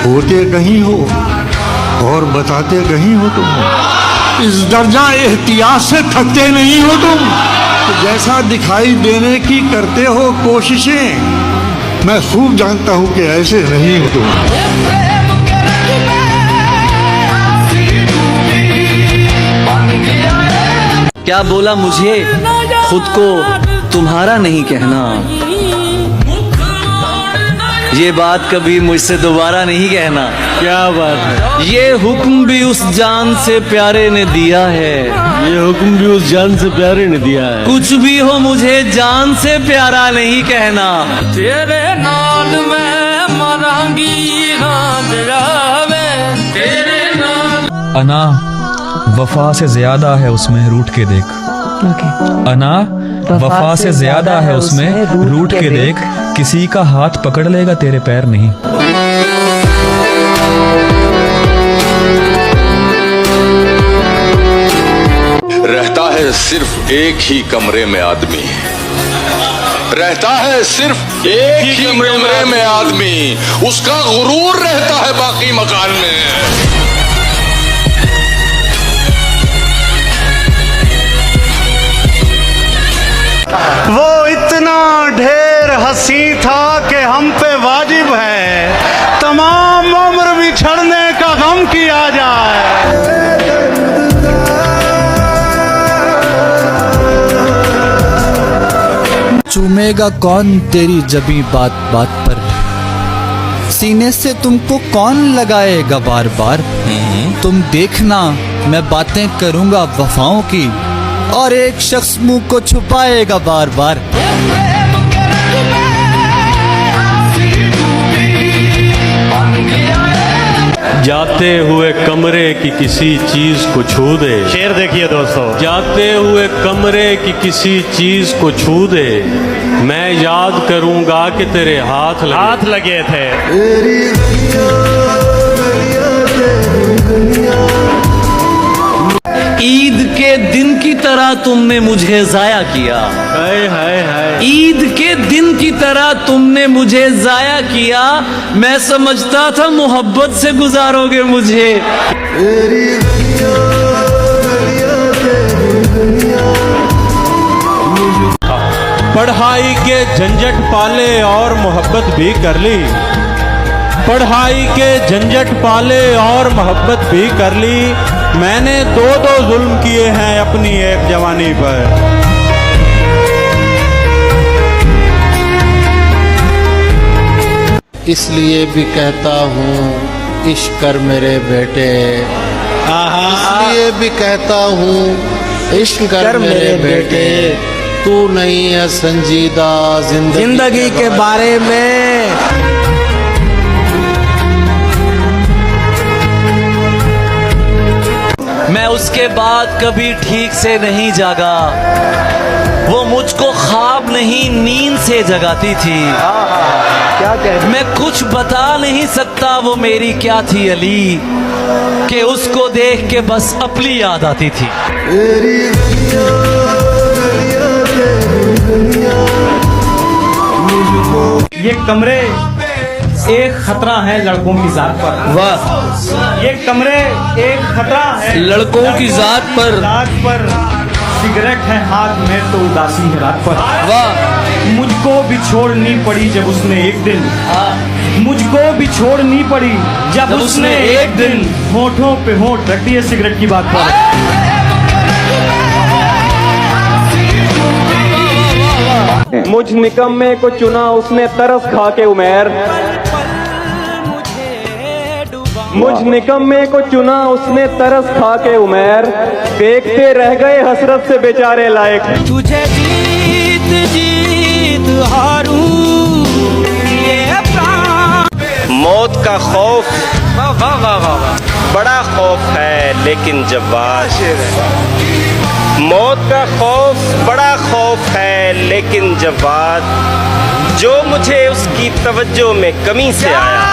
होते कहीं हो और बताते कहीं हो तुम। इस दर्जा एहतियात से थकते नहीं हो तुम। जैसा दिखाई देने की करते हो कोशिशें, मैं खूब जानता हूं कि ऐसे नहीं हो तुम। क्या बोला मुझे खुद को तुम्हारा नहीं कहना, ये बात कभी मुझसे दोबारा नहीं कहना। क्या बात है। ये हुक्म भी उस जान से प्यारे ने दिया है, ये हुक्म भी उस जान से प्यारे ने दिया है। कुछ भी हो मुझे जान से प्यारा नहीं कहना। तेरे नाल मैं मरांगी तेरे नाल। अना वफा से ज्यादा है उसमें रूठ के देख। अना वफा से ज्यादा है उसमें रूठ के देख, किसी का हाथ पकड़ लेगा तेरे पैर नहीं। रहता है सिर्फ एक ही कमरे में आदमी, रहता है सिर्फ एक ही कमरे में आदमी, उसका गुरूर रहता है बाकी मकान में। वो इतना ढेर हंसी था कि हम पे वाजिब है तमाम उम्र बिछड़ने का गम किया जाए। चूमेगा कौन तेरी जबी बात बात पर, सीने से तुमको कौन लगाएगा बार बार। तुम देखना मैं बातें करूंगा वफाओं की, और एक शख्स मुंह को छुपाएगा बार बार। जाते हुए कमरे की किसी चीज को छू दे। शेर देखिए दोस्तों। जाते हुए कमरे की किसी चीज को छू दे, मैं याद करूंगा कि तेरे हाथ लगे थे। ईद के दिन की तरह तुमने मुझे जाया किया। हाय हाय हाय। ईद के दिन की तरह तुमने मुझे जाया किया, मैं समझता था मोहब्बत से गुजारोगे मुझे। पढ़ाई के झंझट पाले और मोहब्बत भी कर ली, पढ़ाई के झंझट पाले और मोहब्बत भी कर ली। मैंने दो जुल्म किए हैं अपनी एक जवानी पर। इसलिए भी कहता हूँ इश्क कर मेरे बेटे, इसलिए भी कहता हूँ इश्क कर मेरे बेटे। तू नहीं है संजीदा जिंदगी के बारे में। मैं उसके बाद कभी ठीक से नहीं जागा, वो मुझको ख्वाब नहीं नींद से जगाती थी। क्या कह मैं कुछ बता नहीं सकता वो मेरी क्या थी अली, कि उसको देख के बस अपनी याद आती थी। ये कमरे एक खतरा है लड़कों की जात पर। वाह। ये कमरे एक खतरा है लड़कों की जात पर। सिगरेट है हाथ में तो उदासी है रात पर। वाह। मुझको भी छोड़नी पड़ी जब उसने एक दिन, मुझको भी छोड़नी पड़ी जब उसने एक दिन होठों पे होठ रख दिए सिगरेट की बात पर। मुझ निकम्मे को चुना उसने तरस खा के उमेर, मुझ निकम्मे को चुना उसने तरस खा के उमेर। देखते रह गए हसरत से बेचारे लायक। तुझे जीत जीत हारू ये प्राण। मौत का खौफ बड़ा खौफ है लेकिन जवाब, मौत का खौफ बड़ा खौफ है लेकिन जवाब, जो मुझे उसकी तवज्जो में कमी से आया।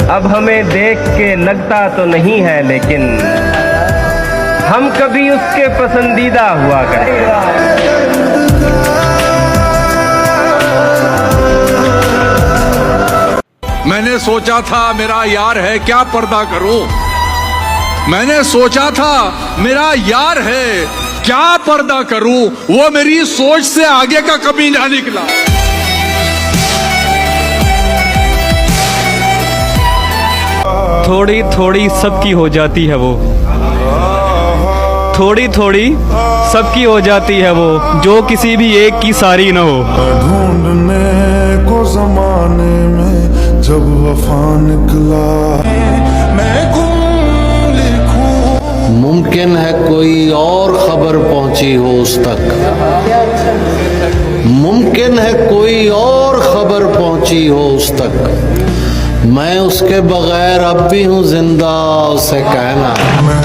अब हमें देख के लगता तो नहीं है लेकिन हम कभी उसके पसंदीदा हुआ करें। मैंने सोचा था मेरा यार है क्या पर्दा करूं, मैंने सोचा था मेरा यार है क्या पर्दा करूं, वो मेरी सोच से आगे का कभी ना निकला। थोड़ी थोड़ी सबकी हो जाती है वो, थोड़ी थोड़ी सबकी हो जाती है वो, जो किसी भी एक की सारी न हो। ढूंढने को जमाने में जब वफा निकला, मैं गुम लिखूं। मुमकिन है कोई और खबर पहुंची हो उस तक, मुमकिन है कोई और खबर पहुंची हो उस तक, मैं उसके बगैर अब भी हूँ जिंदा उसे कहना। मैं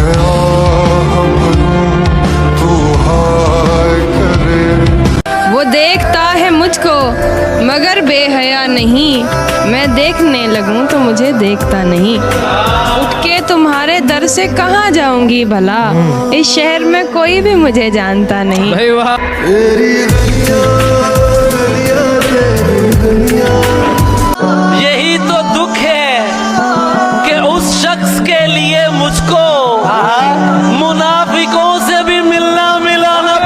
तू हाय करे। वो देखता है मुझको मगर बेहया नहीं, मैं देखने लगूं तो मुझे देखता नहीं। उठ के तुम्हारे दर से कहाँ जाऊंगी भला, इस शहर में कोई भी मुझे जानता नहीं। भाई वाह। यही तो दुख है कि उस शख्स के लिए मुझको मुनाफिकों से भी मिलना मिलाना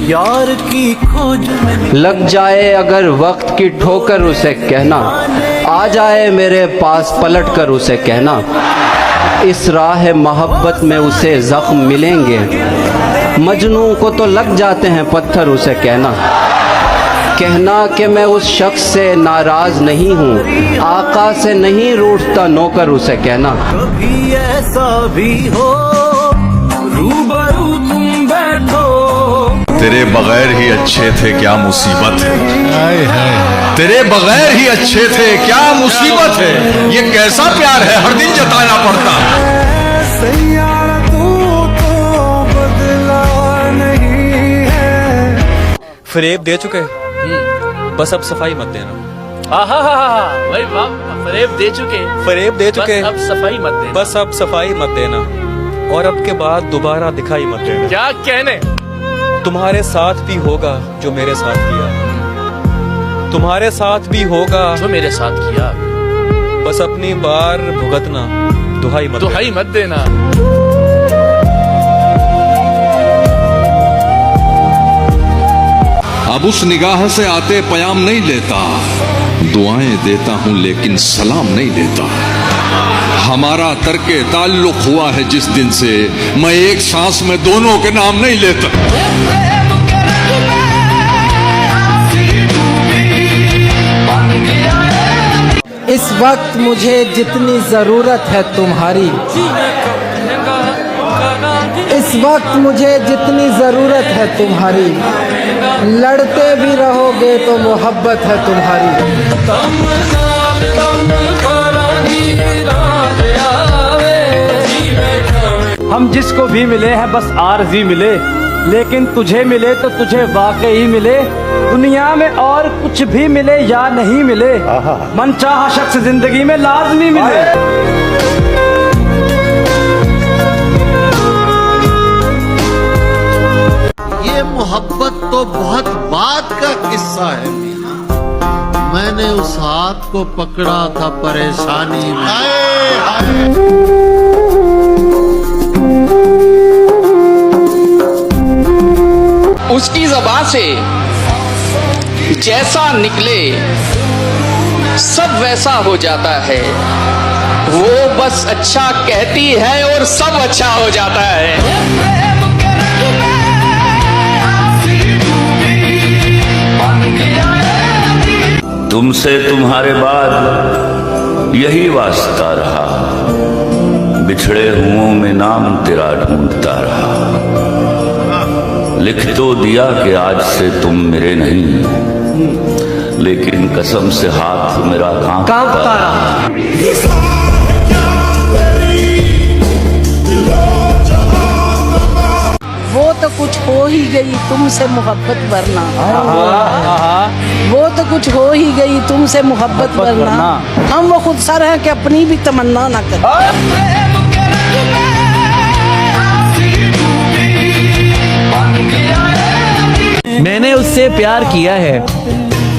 यार की खोज में लग जाए अगर वक्त की ठोकर उसे कहना, आ जाए मेरे पास पलट कर उसे कहना, इस राह मोहब्बत में उसे जख्म मिलेंगे, मजनू को तो लग जाते हैं पत्थर उसे कहना, कहना कि मैं उस शख्स से नाराज नहीं हूँ, आका से नहीं रूठता नौकर उसे कहना। कभी ऐसा भी हो रूबरू तुम बैठो, तेरे बगैर ही अच्छे थे क्या मुसीबत है, तेरे बगैर ही अच्छे थे क्या मुसीबत है, ये कैसा प्यार है हर दिन जताना पड़ता है। फरेब दे चुके, बस अब सफाई मत देना। भाई वाह, फरेब दे चुके, फरेब दे चुके, अब सफाई मत देना। बस अब सफाई मत देना, और अब के बाद दोबारा दिखाई मत देना। क्या कहने? तुम्हारे साथ भी होगा जो मेरे साथ किया, तुम्हारे साथ भी होगा जो मेरे साथ किया, बस अपनी बार भुगतना, दुहाई मत देना। अब उस निगाह से आते पयाम नहीं लेता, दुआएं देता हूं लेकिन सलाम नहीं देता। हमारा तर्के ताल्लुक हुआ है जिस दिन से, मैं एक सांस में दोनों के नाम नहीं लेता। इस वक्त मुझे जितनी जरूरत है तुम्हारी, इस वक्त मुझे जितनी जरूरत है तुम्हारी, लड़ते भी रहोगे तो मोहब्बत है तुम्हारी। हम जिसको भी मिले हैं बस आरज़ी मिले, लेकिन तुझे मिले तो तुझे वाकई मिले। दुनिया में और कुछ भी मिले या नहीं मिले, मनचाहा शख्स जिंदगी में लाजमी मिले। ये मोहब्बत तो बहुत बात का किस्सा है मीना, मैंने उस हाथ को पकड़ा था परेशानी में। उसकी ज़बान से जैसा निकले सब वैसा हो जाता है, वो बस अच्छा कहती है और सब अच्छा हो जाता है। तुमसे तुम्हारे बाद यही वास्ता रहा, बिछड़े हुओं में नाम तेरा ढूंढता रहा। लिख तो दिया कि आज से तुम मेरे नहीं, लेकिन कसम से हाथ मेरा कांपता रहा। वो तो कुछ हो ही गई तुमसे मोहब्बत वरना, वो तो कुछ हो ही गई तुमसे मोहब्बत वरना, हम वो खुद सर हैं कि अपनी भी तमन्ना ना करें। मैंने उससे प्यार किया है,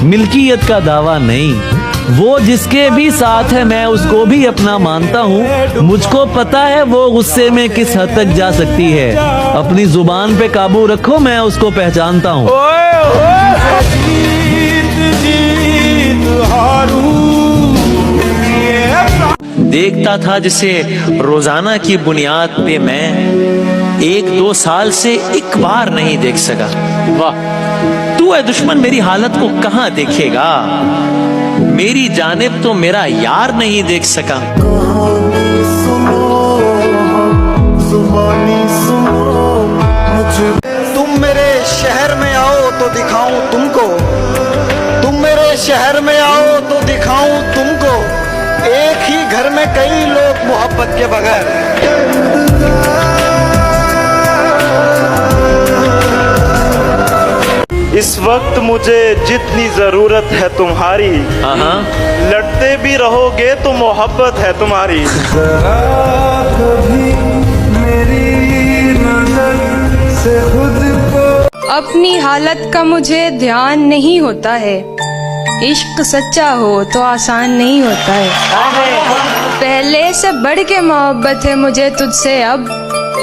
मिल्कियत का दावा नहीं। वो जिसके भी साथ है मैं उसको भी अपना मानता हूँ। मुझको पता है वो गुस्से में किस हद तक जा सकती है। अपनी जुबान पे काबू रखो, मैं उसको पहचानता हूँ। देखता था जिसे रोजाना की बुनियाद पे मैं 1-2 साल से एक बार नहीं देख सका। वाह, तू है दुश्मन मेरी हालत को कहाँ देखेगा। मेरी जानिब तो मेरा यार नहीं देख सका। तुम मेरे शहर में आओ तो दिखाऊं तुमको, तुम मेरे शहर में आओ तो दिखाऊं तुमको। एक ही घर में कई लोग मोहब्बत के बगैर। इस वक्त मुझे जितनी जरूरत है तुम्हारी, लड़ते भी रहोगे तो मोहब्बत है तुम्हारी। अपनी हालत का मुझे ध्यान नहीं होता है। इश्क सच्चा हो तो आसान नहीं होता है। पहले से बढ़ के मोहब्बत है मुझे तुझसे अब।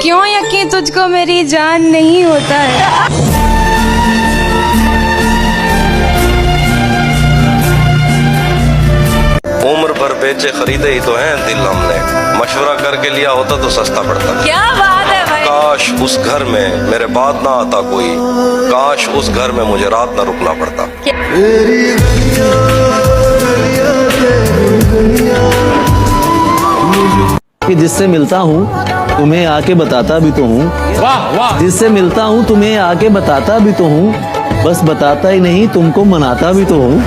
क्यों यकीन तुझको मेरी जान नहीं होता है। उम्र भर बेचे खरीदे ही तो हैं दिल हमने। मशवरा करके लिया होता तो सस्ता पड़ता। क्या बात है भाई। काश उस घर में मेरे बाद ना आता कोई, काश उस घर में मुझे रात ना रुकना पड़ता। कि जिससे मिलता हूँ तुम्हें आके बताता भी तो हूँ। वाह वाह। जिससे मिलता हूँ तुम्हें आके बताता भी तो हूँ, बस बताता ही नहीं तुमको मनाता भी तो हूँ।